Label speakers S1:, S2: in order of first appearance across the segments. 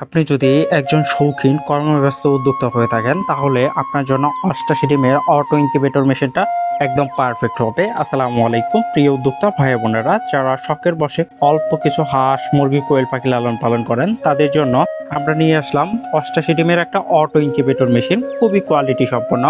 S1: আপনি যদি একজন শৌখিন কর্মব্যস্ত উদ্যোক্তা হয়ে থাকেন তাহলে আপনার জন্য 88 ডিমের অটো ইনকিউবেটর মেশিনটা একদম পারফেক্ট হবে। আসসালামু আলাইকুম প্রিয় উদ্যোক্তা ভাই বোনেরা, যারা শখের বশে অল্প কিছু হাঁস মুরগি কোয়েল পাখি লালন পালন করেন তাদের জন্য আমরা নিয়ে আসলাম 88 ডিমের একটা অটো ইনকিউবেটর মেশিন, খুবই কোয়ালিটি সম্পন্ন।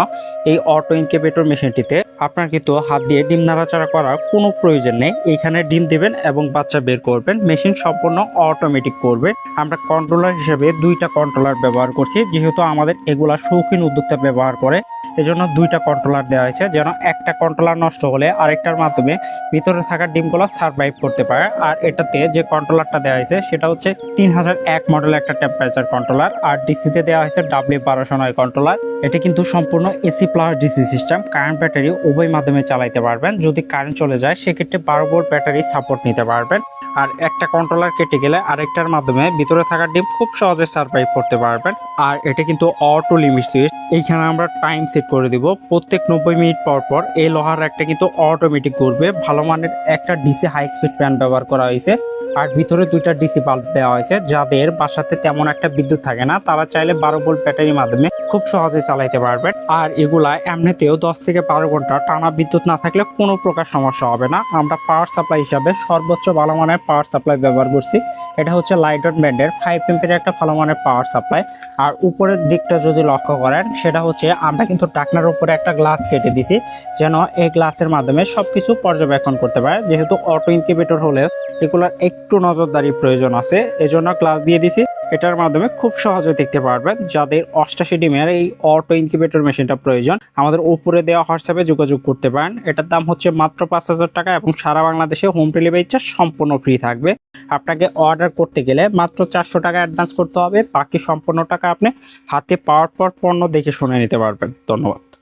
S1: এই অটো ইনকিউবেটর মেশিনটিতে আপনার কিন্তু হাত দিয়ে ডিম নাড়াচাড়া করার কোনো প্রয়োজন নেই। এইখানে ডিম দিবেন এবং বাচ্চা বের করবেন, মেশিন সম্পূর্ণ অটোমেটিক করবে। আমরা কন্ট্রোলার হিসেবে দুইটা কন্ট্রোলার ব্যবহার করছি, যেহেতু আমাদের এগুলা শৌখিন উদ্যোক্তা ব্যবহার করে এজন্য দুইটা কন্ট্রোলার দেওয়া হয়েছে, যেন একটা কন্ট্রোলার নষ্ট হলে আরেকটার মাধ্যমে ভিতরে থাকা ডিমগুলো সার্ভাইভ করতে পারে। আর এটাতে যে কন্ট্রোলারটা দেওয়া হয়েছে সেটা হচ্ছে 3001 মডেলের একটা টেম্পারেচার কন্ট্রোলার, আর ডিসিতে দেওয়া হয়েছে W1209 কন্ট্রোলার। এটা কিন্তু সম্পূর্ণ AC plus DC system, current battery উভয় মাধ্যমে চালাইতে পারবেন। যদি কারেন্ট চলে যায় সেক্ষেত্রে 12 ভোল্ট ব্যাটারি সাপোর্ট নিতে পারবেন। আর একটা কন্ট্রোলার কেটে গেলে আরেকটার মাধ্যমে ভিতরে থাকা ডিম খুব সহজে সার্ভাইভ করতে পারবেন। আর এটা কিন্তু অটো লিমিট সুইচ, এইখানে আমরা টাইম সেট করে দিব। প্রত্যেক 90 মিনিট পর পর এই লোহার একটা কিন্তু অটোমেটিক ঘুরবে। ভালো মানের একটা ডিসি হাই স্পিড ফ্যান ব্যবহার করা হয়েছে, আর ভিতরে দুইটা ডিসি বাল্ব দেওয়া হয়েছে। যাদের বাসাতে তেমন একটা বিদ্যুৎ থাকে না তারা চাইলে 12 ভোল্ট ব্যাটারির মাধ্যমে খুব সহজে চালাইতে পারবেন। আর এগুলা এমনিতেও 10 থেকে 12 ঘন্টা টানা বিদ্যুৎ না থাকলে কোনো প্রকার সমস্যা হবে না। আমরা পাওয়ার সাপ্লাই হিসাবে সর্বোচ্চ ভালো মানের পাওয়ার সাপ্লাই ব্যবহার করছি। এটা হচ্ছে লাইটন ব্র্যান্ডের 5 এম্পিয়ার একটা ভালো মানের পাওয়ার সাপ্লাই। আর উপরের দিকটা যদি লক্ষ্য করেন সেটা হচ্ছে আমরা কিন্তু ঢাকনার উপরে একটা গ্লাস কেটে দিছি, যেন এই গ্লাসের মাধ্যমে সবকিছু পর্যবেক্ষণ করতে পারে। যেহেতু অটো ইনকিউবেটর হলে এগুলোর একটু নজরদারি প্রয়োজন আছে, এজন্য গ্লাস দিয়ে দিছি। এটার মাধ্যমে খুব সহজে দেখতে পারবেন। যাদের 88 ডিমের এই অটো ইনকিউবেটর মেশিনটা প্রয়োজন আমাদের উপরে দেওয়া হোয়াটসঅ্যাপে যোগাযোগ করতে পারেন। এটার দাম হচ্ছে মাত্র 5000 টাকা এবং সারা বাংলাদেশে হোম ডেলিভারি চার্জ সম্পূর্ণ ফ্রি থাকবে। আপনাকে অর্ডার করতে গেলে মাত্র 400 টাকা অ্যাডভান্স করতে হবে, বাকি সম্পূর্ণ টাকা আপনি হাতে পাওয়ার পর পণ্য দেখে শুনে নিতে পারবেন। ধন্যবাদ।